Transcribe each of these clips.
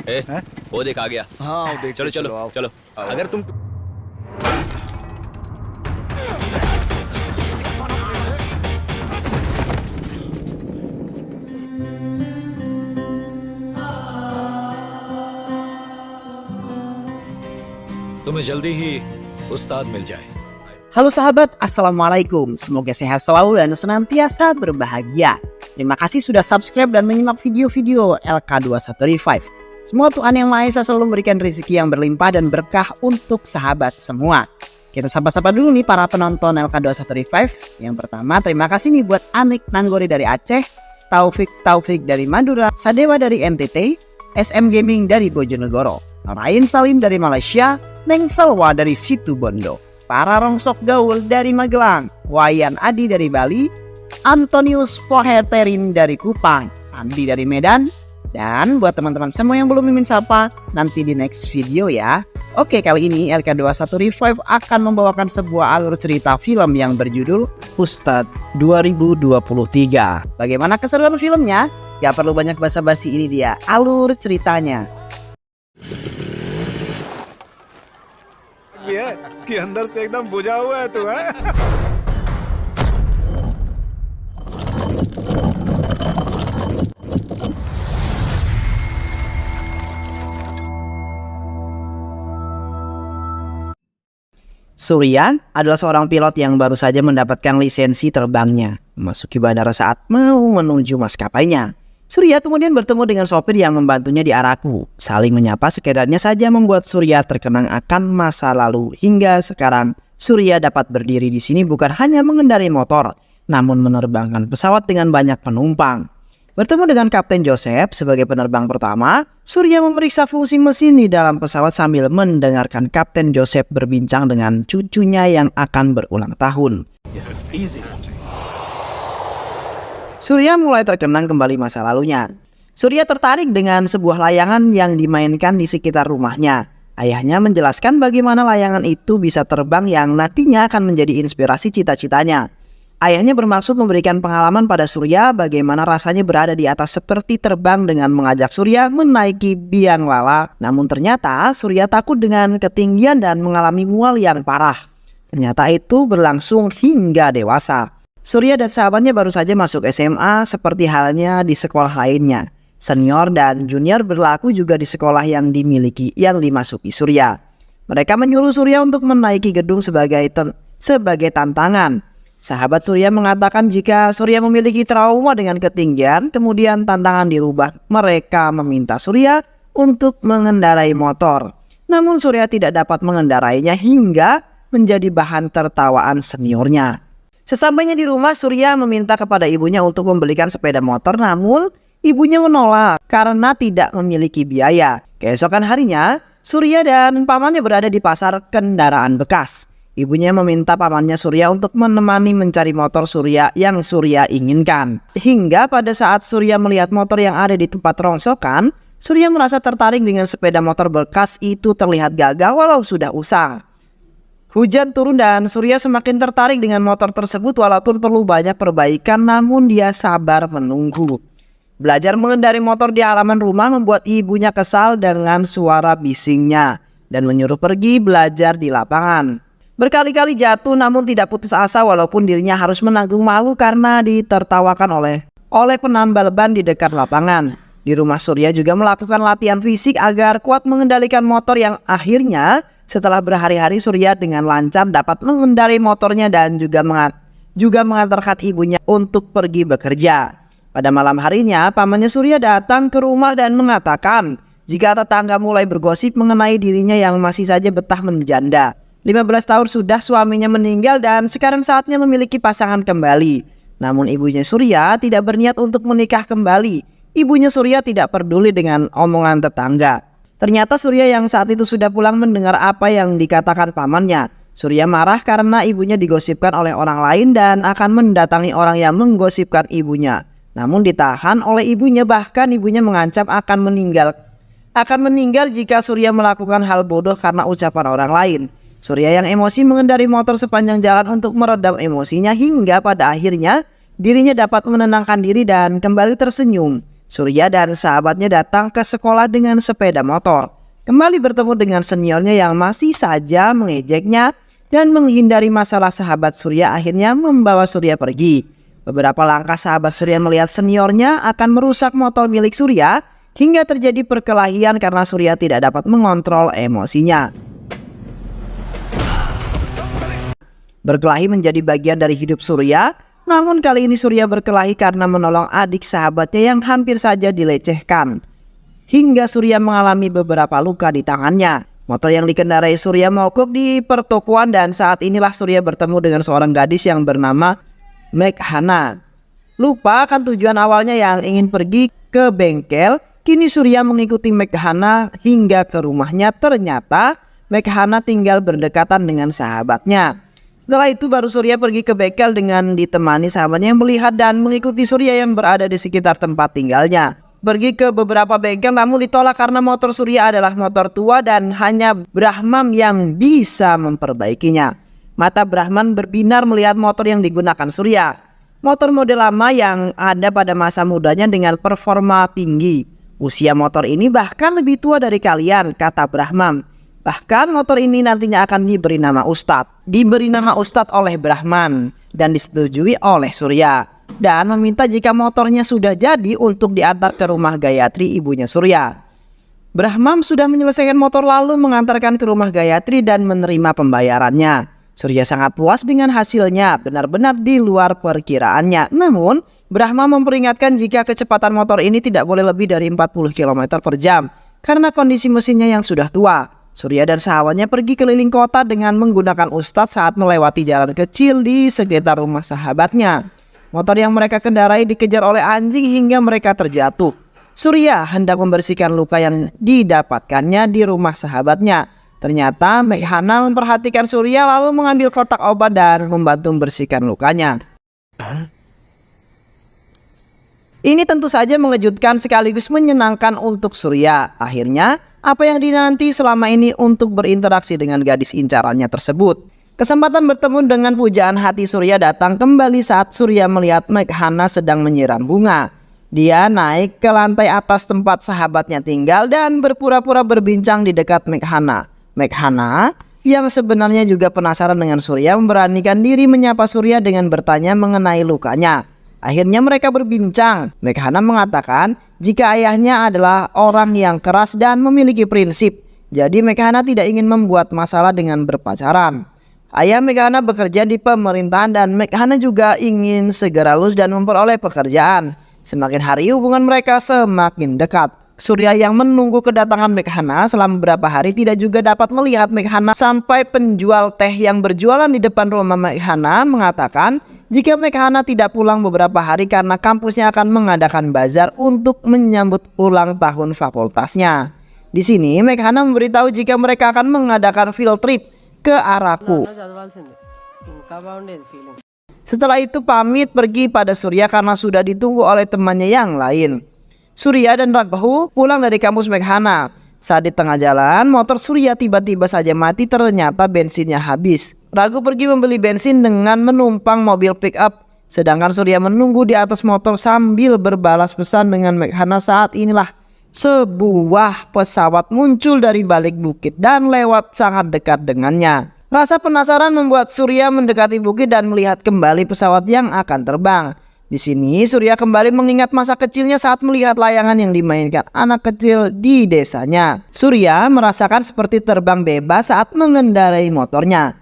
ए, वो देख आ गया। हाँ देख चलो चलो आओ। चलो। अगर तुम तुम्हें जल्दी ही उस्ताद मिल जाए। Halo sahabat, Assalamualaikum. Semoga sehat selalu dan senantiasa berbahagia. Terima kasih sudah subscribe dan menyimak video-video LK21 Revive. Semua Tuhan Yang Maha Esa selalu memberikan rezeki yang berlimpah dan berkah untuk sahabat semua. Kita sapa-sapa dulu nih para penonton LK21 Revive. Yang pertama, terima kasih nih buat Anik Nanggori dari Aceh, Taufik dari Madura, Sadewa dari NTT, SM Gaming dari Bojonegoro, Rain Salim dari Malaysia, Neng Salwa dari Situbondo, para rongsok gaul dari Magelang, Wayan Adi dari Bali, Antonius Foherterin dari Kupang, Sandi dari Medan, dan buat teman-teman semua yang belum mimin sapa, nanti di next video ya. Oke, kali ini LK21 Revive akan membawakan sebuah alur cerita film yang berjudul Ustadz 2023. Bagaimana keseruan filmnya? Gak perlu banyak basa-basi, ini dia alur ceritanya. ये है कि अंदर से एकदम बुझा हुआ है तू है। Surya adalah seorang pilot yang baru saja mendapatkan lisensi terbangnya, memasuki bandara saat mau menuju maskapainya. Surya kemudian bertemu dengan sopir yang membantunya di Araku. Saling menyapa sekedarnya saja membuat Surya terkenang akan masa lalu. Hingga sekarang Surya dapat berdiri di sini bukan hanya mengendarai motor, namun menerbangkan pesawat dengan banyak penumpang. Bertemu dengan Kapten Joseph sebagai penerbang pertama, Surya memeriksa fungsi mesin di dalam pesawat sambil mendengarkan Kapten Joseph berbincang dengan cucunya yang akan berulang tahun. Surya mulai terkenang kembali masa lalunya. Surya tertarik dengan sebuah layangan yang dimainkan di sekitar rumahnya. Ayahnya menjelaskan bagaimana layangan itu bisa terbang yang nantinya akan menjadi inspirasi cita-citanya. Ayahnya bermaksud memberikan pengalaman pada Surya bagaimana rasanya berada di atas seperti terbang dengan mengajak Surya menaiki biang lala. Namun ternyata Surya takut dengan ketinggian dan mengalami mual yang parah. Ternyata itu berlangsung hingga dewasa. Surya dan sahabatnya baru saja masuk SMA seperti halnya di sekolah lainnya. Senior dan junior berlaku juga di sekolah yang dimasuki Surya. Mereka menyuruh Surya untuk menaiki gedung sebagai tantangan. Sahabat Surya mengatakan jika Surya memiliki trauma dengan ketinggian, kemudian tantangan dirubah. Mereka meminta Surya untuk mengendarai motor. Namun Surya tidak dapat mengendarainya hingga menjadi bahan tertawaan seniornya. Sesampainya di rumah, Surya meminta kepada ibunya untuk membelikan sepeda motor, namun ibunya menolak karena tidak memiliki biaya. Keesokan harinya, Surya dan pamannya berada di pasar kendaraan bekas. Ibunya meminta pamannya Surya untuk menemani mencari motor Surya yang Surya inginkan. Hingga pada saat Surya melihat motor yang ada di tempat rongsokan, Surya merasa tertarik dengan sepeda motor bekas itu terlihat gagah walau sudah usang. Hujan turun dan Surya semakin tertarik dengan motor tersebut walaupun perlu banyak perbaikan, namun dia sabar menunggu. Belajar mengendarai motor di halaman rumah membuat ibunya kesal dengan suara bisingnya dan menyuruh pergi belajar di lapangan. Berkali-kali jatuh namun tidak putus asa walaupun dirinya harus menanggung malu karena ditertawakan oleh penambal ban di dekat lapangan. Di rumah Surya juga melakukan latihan fisik agar kuat mengendalikan motor yang akhirnya setelah berhari-hari Surya dengan lancar dapat mengendarai motornya dan juga mengantarkan ibunya untuk pergi bekerja. Pada malam harinya, pamannya Surya datang ke rumah dan mengatakan jika tetangga mulai bergosip mengenai dirinya yang masih saja betah menjanda. 15 tahun sudah suaminya meninggal dan sekarang saatnya memiliki pasangan kembali. Namun ibunya Surya tidak berniat untuk menikah kembali. Ibunya Surya tidak peduli dengan omongan tetangga. Ternyata Surya yang saat itu sudah pulang mendengar apa yang dikatakan pamannya. Surya marah karena ibunya digosipkan oleh orang lain dan akan mendatangi orang yang menggosipkan ibunya. Namun ditahan oleh ibunya, bahkan ibunya mengancam akan meninggal jika Surya melakukan hal bodoh karena ucapan orang lain. Surya yang emosi mengendarai motor sepanjang jalan untuk meredam emosinya hingga pada akhirnya dirinya dapat menenangkan diri dan kembali tersenyum. Surya dan sahabatnya datang ke sekolah dengan sepeda motor. Kembali bertemu dengan seniornya yang masih saja mengejeknya dan menghindari masalah. Sahabat Surya akhirnya membawa Surya pergi. Beberapa langkah sahabat Surya melihat seniornya akan merusak motor milik Surya hingga terjadi perkelahian karena Surya tidak dapat mengontrol emosinya. Berkelahi menjadi bagian dari hidup Surya, namun kali ini Surya berkelahi karena menolong adik sahabatnya yang hampir saja dilecehkan. Hingga Surya mengalami beberapa luka di tangannya. Motor yang dikendarai Surya mogok di pertokoan dan saat inilah Surya bertemu dengan seorang gadis yang bernama Meghana. Lupa akan tujuan awalnya yang ingin pergi ke bengkel, kini Surya mengikuti Meghana hingga ke rumahnya. Ternyata Meghana tinggal berdekatan dengan sahabatnya. Setelah itu baru Surya pergi ke bengkel dengan ditemani sahabatnya yang melihat dan mengikuti Surya yang berada di sekitar tempat tinggalnya. Pergi ke beberapa bengkel namun ditolak karena motor Surya adalah motor tua dan hanya Brahman yang bisa memperbaikinya. Mata Brahman berbinar melihat motor yang digunakan Surya. Motor model lama yang ada pada masa mudanya dengan performa tinggi. Usia motor ini bahkan lebih tua dari kalian, kata Brahman. Bahkan motor ini nantinya akan diberi nama Ustadz. Diberi nama Ustadz oleh Brahman dan disetujui oleh Surya. Dan meminta jika motornya sudah jadi untuk diantar ke rumah Gayatri, ibunya Surya. Brahman sudah menyelesaikan motor lalu mengantarkan ke rumah Gayatri dan menerima pembayarannya. Surya sangat puas dengan hasilnya, benar-benar di luar perkiraannya. Namun Brahman memperingatkan jika kecepatan motor ini tidak boleh lebih dari 40 km per jam karena kondisi mesinnya yang sudah tua. Surya dan sahabatnya pergi keliling kota dengan menggunakan Ustadz saat melewati jalan kecil di sekitar rumah sahabatnya. Motor yang mereka kendarai dikejar oleh anjing hingga mereka terjatuh. Surya hendak membersihkan luka yang didapatkannya di rumah sahabatnya. Ternyata Meghana memperhatikan Surya lalu mengambil kotak obat dan membantu membersihkan lukanya. Ini tentu saja mengejutkan sekaligus menyenangkan untuk Surya. Akhirnya, apa yang dinanti selama ini untuk berinteraksi dengan gadis incarannya tersebut. Kesempatan bertemu dengan pujaan hati Surya datang kembali saat Surya melihat Meghana sedang menyiram bunga. Dia naik ke lantai atas tempat sahabatnya tinggal dan berpura-pura berbincang di dekat Meghana. Meghana yang sebenarnya juga penasaran dengan Surya memberanikan diri menyapa Surya dengan bertanya mengenai lukanya. Akhirnya mereka berbincang. Meghana mengatakan jika ayahnya adalah orang yang keras dan memiliki prinsip. Jadi Meghana tidak ingin membuat masalah dengan berpacaran. Ayah Meghana bekerja di pemerintahan dan Meghana juga ingin segera lulus dan memperoleh pekerjaan. Semakin hari hubungan mereka semakin dekat. Surya yang menunggu kedatangan Meghana selama beberapa hari tidak juga dapat melihat Meghana sampai penjual teh yang berjualan di depan rumah Meghana mengatakan jika Meghana tidak pulang beberapa hari karena kampusnya akan mengadakan bazar untuk menyambut ulang tahun fakultasnya. Di sini Meghana memberitahu jika mereka akan mengadakan field trip ke Araku. Setelah itu pamit pergi pada Surya karena sudah ditunggu oleh temannya yang lain. Surya dan Raghu pulang dari kampus Meghana. Saat di tengah jalan, motor Surya tiba-tiba saja mati, ternyata bensinnya habis. Raghu pergi membeli bensin dengan menumpang mobil pick up. Sedangkan Surya menunggu di atas motor sambil berbalas pesan dengan Meghana. Saat inilah sebuah pesawat muncul dari balik bukit dan lewat sangat dekat dengannya. Rasa penasaran membuat Surya mendekati bukit dan melihat kembali pesawat yang akan terbang. Di sini Surya kembali mengingat masa kecilnya saat melihat layangan yang dimainkan anak kecil di desanya. Surya merasakan seperti terbang bebas saat mengendarai motornya.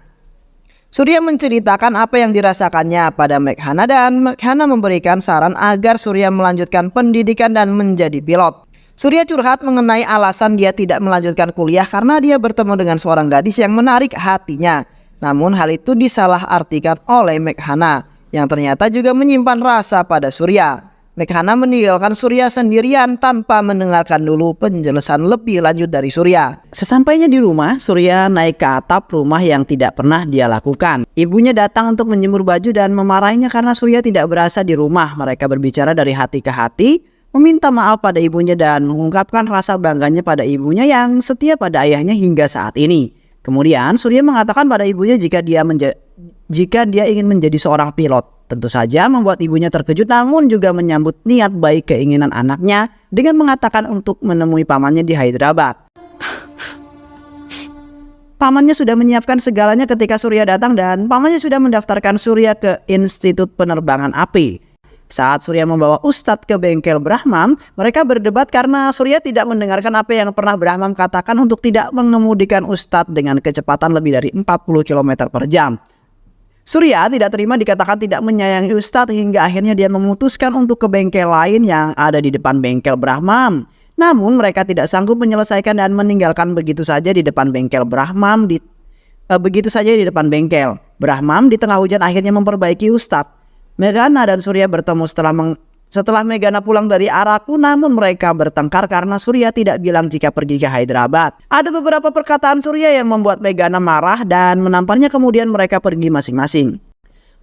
Surya menceritakan apa yang dirasakannya pada Meghana dan Meghana memberikan saran agar Surya melanjutkan pendidikan dan menjadi pilot. Surya curhat mengenai alasan dia tidak melanjutkan kuliah karena dia bertemu dengan seorang gadis yang menarik hatinya. Namun hal itu disalahartikan oleh Meghana yang ternyata juga menyimpan rasa pada Surya. Meghana meninggalkan Surya sendirian tanpa mendengarkan dulu penjelasan lebih lanjut dari Surya. Sesampainya di rumah, Surya naik ke atap rumah yang tidak pernah dia lakukan. Ibunya datang untuk menjemur baju dan memarahinya karena Surya tidak berasa di rumah. Mereka berbicara dari hati ke hati, meminta maaf pada ibunya dan mengungkapkan rasa bangganya pada ibunya yang setia pada ayahnya hingga saat ini. Kemudian Surya mengatakan pada ibunya jika dia ingin menjadi seorang pilot. Tentu saja membuat ibunya terkejut, namun juga menyambut niat baik keinginan anaknya dengan mengatakan untuk menemui pamannya di Hyderabad. Pamannya sudah menyiapkan segalanya ketika Surya datang dan pamannya sudah mendaftarkan Surya ke Institut Penerbangan Api. Saat Surya membawa Ustadz ke bengkel Brahmam, mereka berdebat karena Surya tidak mendengarkan apa yang pernah Brahmam katakan untuk tidak mengemudikan Ustadz dengan kecepatan lebih dari 40 km per jam. Surya tidak terima dikatakan tidak menyayangi Ustadz hingga akhirnya dia memutuskan untuk ke bengkel lain yang ada di depan bengkel Brahmam. Namun mereka tidak sanggup menyelesaikan dan meninggalkan begitu saja di depan bengkel Brahmam di depan bengkel. Brahmam di tengah hujan akhirnya memperbaiki Ustadz. Meghana dan Surya bertemu setelah Meghana pulang dari Araku, namun mereka bertengkar karena Surya tidak bilang jika pergi ke Hyderabad. Ada beberapa perkataan Surya yang membuat Meghana marah dan menamparnya, kemudian mereka pergi masing-masing.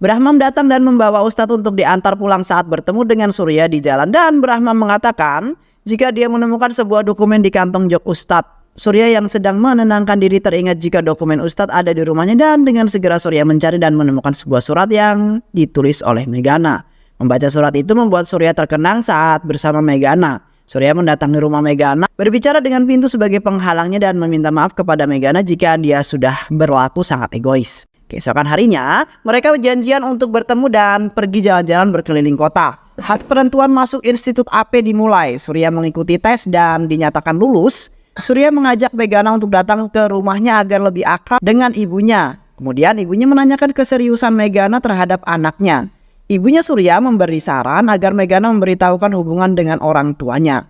Brahmam datang dan membawa Ustadz untuk diantar pulang. Saat bertemu dengan Surya di jalan dan Brahmam mengatakan jika dia menemukan sebuah dokumen di kantong jok Ustadz. Surya yang sedang menenangkan diri teringat jika dokumen Ustadz ada di rumahnya dan dengan segera Surya mencari dan menemukan sebuah surat yang ditulis oleh Meghana. Membaca surat itu membuat Surya terkenang saat bersama Meghana. Surya mendatangi rumah Meghana, berbicara dengan pintu sebagai penghalangnya dan meminta maaf kepada Meghana jika dia sudah berlaku sangat egois. Keesokan harinya, mereka berjanjian untuk bertemu dan pergi jalan-jalan berkeliling kota. Hak penentuan masuk Institut AP dimulai. Surya mengikuti tes dan dinyatakan lulus. Surya mengajak Meghana untuk datang ke rumahnya agar lebih akrab dengan ibunya. Kemudian ibunya menanyakan keseriusan Meghana terhadap anaknya. Ibunya Surya memberi saran agar Meghana memberitahukan hubungan dengan orang tuanya.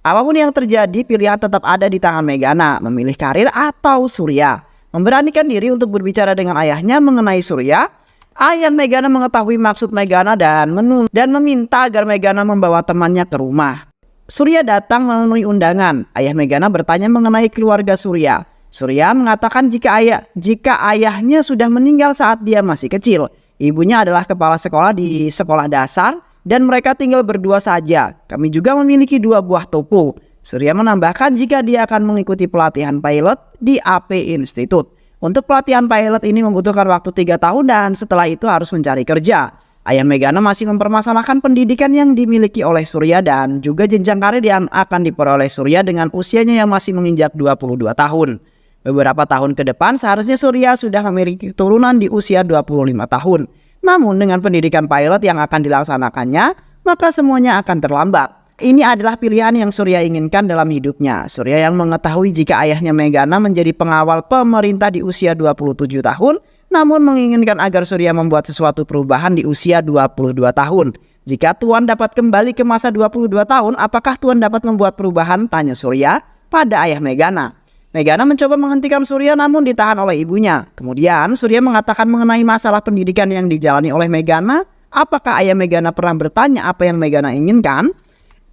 Apapun yang terjadi, pilihan tetap ada di tangan Meghana, memilih karir atau Surya. Memberanikan diri untuk berbicara dengan ayahnya mengenai Surya. Ayah Meghana mengetahui maksud Meghana dan meminta agar Meghana membawa temannya ke rumah. Surya datang memenuhi undangan. Ayah Meghana bertanya mengenai keluarga Surya. Surya mengatakan jika ayahnya sudah meninggal saat dia masih kecil. Ibunya adalah kepala sekolah di sekolah dasar dan mereka tinggal berdua saja. Kami juga memiliki 2 buah toko. Surya menambahkan jika dia akan mengikuti pelatihan pilot di AP Institute. Untuk pelatihan pilot ini membutuhkan waktu 3 tahun dan setelah itu harus mencari kerja. Ayah Meghana masih mempermasalahkan pendidikan yang dimiliki oleh Surya dan juga jenjang karir yang akan diperoleh Surya dengan usianya yang masih menginjak 22 tahun. Beberapa tahun ke depan seharusnya Surya sudah memiliki keturunan di usia 25 tahun. Namun dengan pendidikan pilot yang akan dilaksanakannya, maka semuanya akan terlambat. Ini adalah pilihan yang Surya inginkan dalam hidupnya. Surya yang mengetahui jika ayahnya Meghana menjadi pengawal pemerintah di usia 27 tahun, namun menginginkan agar Surya membuat sesuatu perubahan di usia 22 tahun. Jika Tuan dapat kembali ke masa 22 tahun, apakah Tuan dapat membuat perubahan? Tanya Surya pada ayah Meghana. Meghana mencoba menghentikan Surya namun ditahan oleh ibunya. Kemudian Surya mengatakan mengenai masalah pendidikan yang dijalani oleh Meghana. Apakah ayah Meghana pernah bertanya apa yang Meghana inginkan?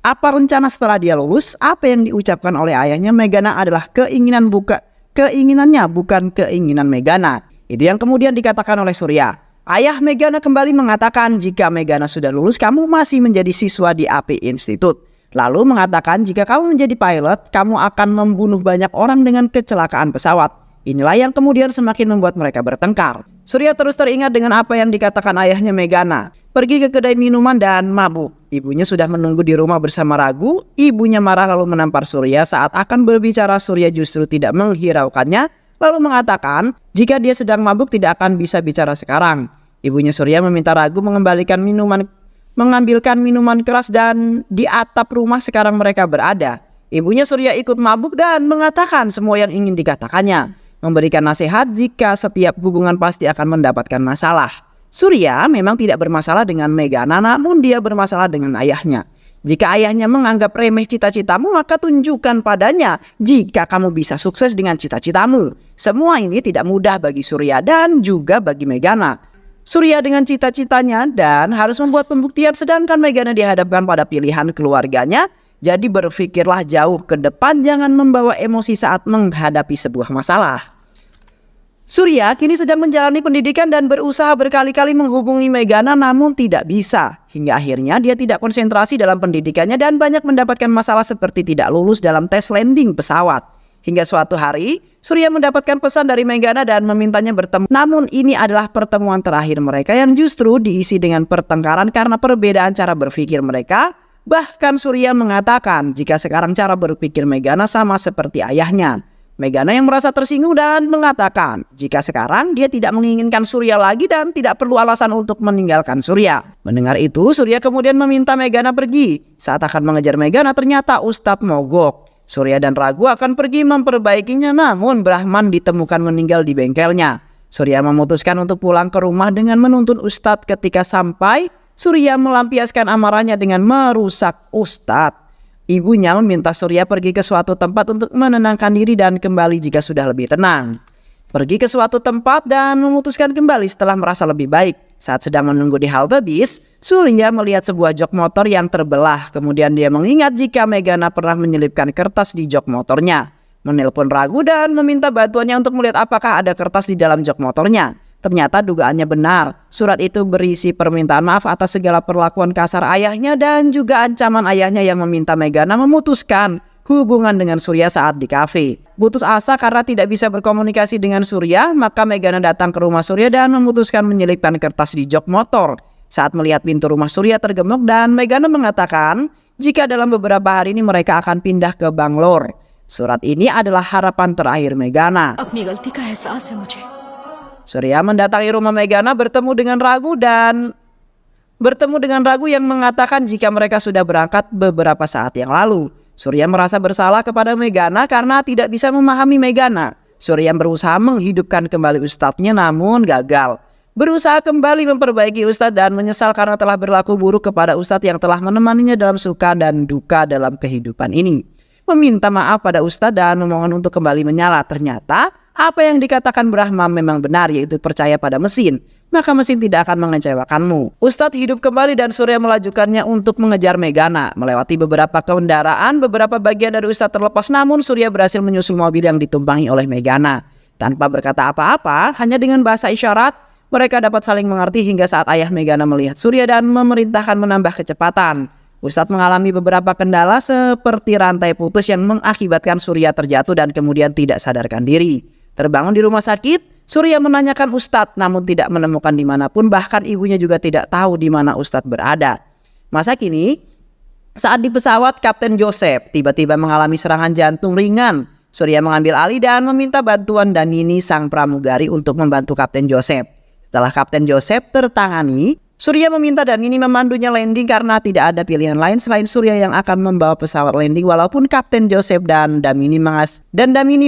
Apa rencana setelah dia lulus? Apa yang diucapkan oleh ayahnya Meghana adalah keinginannya bukan keinginan Meghana. Itu yang kemudian dikatakan oleh Surya. Ayah Meghana kembali mengatakan jika Meghana sudah lulus kamu masih menjadi siswa di AP Institute. Lalu mengatakan jika kamu menjadi pilot kamu akan membunuh banyak orang dengan kecelakaan pesawat. Inilah yang kemudian semakin membuat mereka bertengkar. Surya terus teringat dengan apa yang dikatakan ayahnya Meghana. Pergi ke kedai minuman dan mabuk. Ibunya sudah menunggu di rumah bersama Ragu. Ibunya marah lalu menampar Surya. Saat akan berbicara Surya justru tidak menghiraukannya. Lalu mengatakan jika dia sedang mabuk tidak akan bisa bicara sekarang. Ibunya Surya meminta Ragu mengambilkan minuman keras dan di atap rumah sekarang mereka berada. Ibunya Surya ikut mabuk dan mengatakan semua yang ingin dikatakannya. Memberikan nasihat jika setiap hubungan pasti akan mendapatkan masalah. Surya memang tidak bermasalah dengan Meghana, namun dia bermasalah dengan ayahnya. Jika ayahnya menganggap remeh cita-citamu, maka tunjukkan padanya jika kamu bisa sukses dengan cita-citamu. Semua ini tidak mudah bagi Surya dan juga bagi Meghana. Surya dengan cita-citanya dan harus membuat pembuktian, sedangkan Meghana dihadapkan pada pilihan keluarganya. Jadi berpikirlah jauh ke depan, jangan membawa emosi saat menghadapi sebuah masalah. Surya kini sedang menjalani pendidikan dan berusaha berkali-kali menghubungi Meghana namun tidak bisa. Hingga akhirnya dia tidak konsentrasi dalam pendidikannya dan banyak mendapatkan masalah seperti tidak lulus dalam tes landing pesawat. Hingga suatu hari, Surya mendapatkan pesan dari Meghana dan memintanya bertemu. Namun ini adalah pertemuan terakhir mereka yang justru diisi dengan pertengkaran karena perbedaan cara berpikir mereka. Bahkan Surya mengatakan jika sekarang cara berpikir Meghana sama seperti ayahnya. Meghana yang merasa tersinggung dan mengatakan jika sekarang dia tidak menginginkan Surya lagi dan tidak perlu alasan untuk meninggalkan Surya. Mendengar itu, Surya kemudian meminta Meghana pergi. Saat akan mengejar Meghana, ternyata Ustadz mogok. Surya dan Raghu akan pergi memperbaikinya, namun Brahman ditemukan meninggal di bengkelnya. Surya memutuskan untuk pulang ke rumah dengan menuntun Ustadz. Ketika sampai, Surya melampiaskan amarahnya dengan merusak Ustadz. Ibunya meminta Surya pergi ke suatu tempat untuk menenangkan diri dan kembali jika sudah lebih tenang. Pergi ke suatu tempat dan memutuskan kembali setelah merasa lebih baik. Saat sedang menunggu di halte bis, Surya melihat sebuah jok motor yang terbelah. Kemudian dia mengingat jika Meghana pernah menyelipkan kertas di jok motornya. Menelpon Raghu dan meminta bantuannya untuk melihat apakah ada kertas di dalam jok motornya. Ternyata dugaannya benar. Surat itu berisi permintaan maaf atas segala perlakuan kasar ayahnya dan juga ancaman ayahnya yang meminta Meghana memutuskan hubungan dengan Surya saat di kafe. Putus asa karena tidak bisa berkomunikasi dengan Surya, maka Meghana datang ke rumah Surya dan memutuskan menyelipkan kertas di jok motor. Saat melihat pintu rumah Surya tergemuk dan Meghana mengatakan jika dalam beberapa hari ini mereka akan pindah ke Bangalore. Surat ini adalah harapan terakhir Meghana. अपनी गलती का एहसास है मुझे। Surya mendatangi rumah Meghana bertemu dengan Raghu yang mengatakan jika mereka sudah berangkat beberapa saat yang lalu. Surya merasa bersalah kepada Meghana karena tidak bisa memahami Meghana. Surya berusaha menghidupkan kembali ustadznya namun gagal. Berusaha kembali memperbaiki ustadz dan menyesal karena telah berlaku buruk kepada ustadz yang telah menemaninya dalam suka dan duka dalam kehidupan ini. Meminta maaf pada ustadz dan memohon untuk kembali menyala. Ternyata apa yang dikatakan Brahma memang benar, yaitu percaya pada mesin, maka mesin tidak akan mengecewakanmu. Ustadz hidup kembali dan Surya melajukannya untuk mengejar Meghana. Melewati beberapa kendaraan, beberapa bagian dari Ustadz terlepas, namun Surya berhasil menyusul mobil yang ditumpangi oleh Meghana. Tanpa berkata apa-apa, hanya dengan bahasa isyarat, mereka dapat saling mengerti hingga saat ayah Meghana melihat Surya dan memerintahkan menambah kecepatan. Ustadz mengalami beberapa kendala seperti rantai putus yang mengakibatkan Surya terjatuh dan kemudian tidak sadarkan diri. Terbangun di rumah sakit, Surya menanyakan Ustadz namun tidak menemukan dimanapun, bahkan ibunya juga tidak tahu di mana Ustadz berada. Masa kini, saat di pesawat Kapten Joseph tiba-tiba mengalami serangan jantung ringan. Surya mengambil alih dan meminta bantuan Damini sang pramugari untuk membantu Kapten Joseph. Setelah Kapten Joseph tertangani, Surya meminta Damini memandunya landing karena tidak ada pilihan lain selain Surya yang akan membawa pesawat landing walaupun Kapten Joseph dan Damini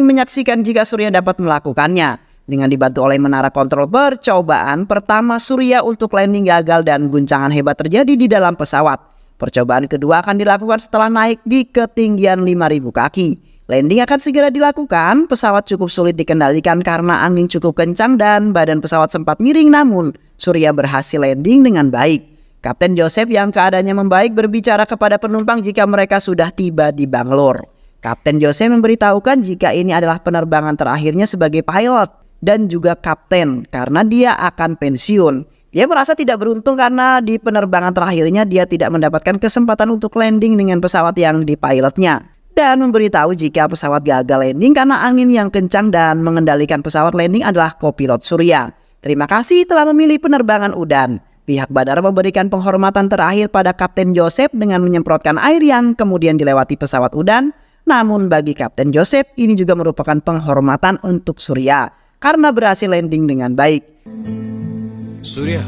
menyaksikan jika Surya dapat melakukannya. Dengan dibantu oleh menara kontrol percobaan pertama Surya untuk landing gagal dan guncangan hebat terjadi di dalam pesawat. Percobaan kedua akan dilakukan setelah naik di ketinggian 5.000 kaki. Landing akan segera dilakukan, pesawat cukup sulit dikendalikan karena angin cukup kencang dan badan pesawat sempat miring, namun Surya berhasil landing dengan baik. Kapten Joseph yang keadaannya membaik berbicara kepada penumpang jika mereka sudah tiba di Bangalore. Kapten Joseph memberitahukan jika ini adalah penerbangan terakhirnya sebagai pilot dan juga kapten karena dia akan pensiun. Dia merasa tidak beruntung karena di penerbangan terakhirnya dia tidak mendapatkan kesempatan untuk landing dengan pesawat yang dipilotnya. Dan memberitahu jika pesawat gagal landing karena angin yang kencang dan mengendalikan pesawat landing adalah kopilot Surya. Terima kasih telah memilih penerbangan Udan. Pihak bandara memberikan penghormatan terakhir pada Kapten Joseph dengan menyemprotkan air yang kemudian dilewati pesawat Udan. Namun bagi Kapten Joseph ini juga merupakan penghormatan untuk Surya karena berhasil landing dengan baik. Surya,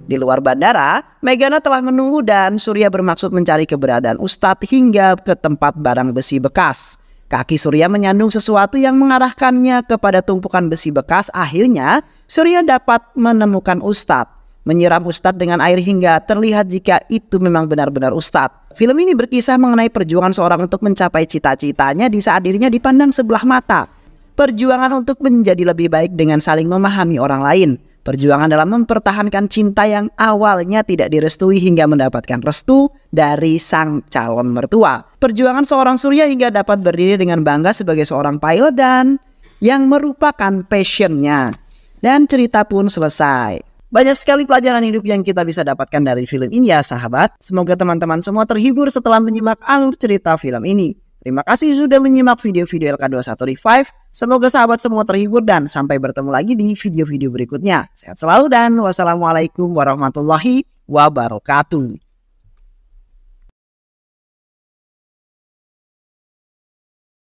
Di luar bandara, Meghana telah menunggu dan Surya bermaksud mencari keberadaan Ustadz hingga ke tempat barang besi bekas. Kaki Surya menyandung sesuatu yang mengarahkannya kepada tumpukan besi bekas. Akhirnya, Surya dapat menemukan Ustadz. Menyiram Ustadz dengan air hingga terlihat jika itu memang benar-benar Ustadz. Film ini berkisah mengenai perjuangan seorang untuk mencapai cita-citanya di saat dirinya dipandang sebelah mata. Perjuangan untuk menjadi lebih baik dengan saling memahami orang lain. Perjuangan dalam mempertahankan cinta yang awalnya tidak direstui hingga mendapatkan restu dari sang calon mertua. Perjuangan seorang Surya hingga dapat berdiri dengan bangga sebagai seorang pilot dan yang merupakan passionnya. Dan cerita pun selesai. Banyak sekali pelajaran hidup yang kita bisa dapatkan dari film ini ya sahabat. Semoga teman-teman semua terhibur setelah menyimak alur cerita film ini. Terima kasih sudah menyimak video-video LK21 Revive. Semoga sahabat semua terhibur dan sampai bertemu lagi di video-video berikutnya. Sehat selalu dan wassalamualaikum warahmatullahi wabarakatuh.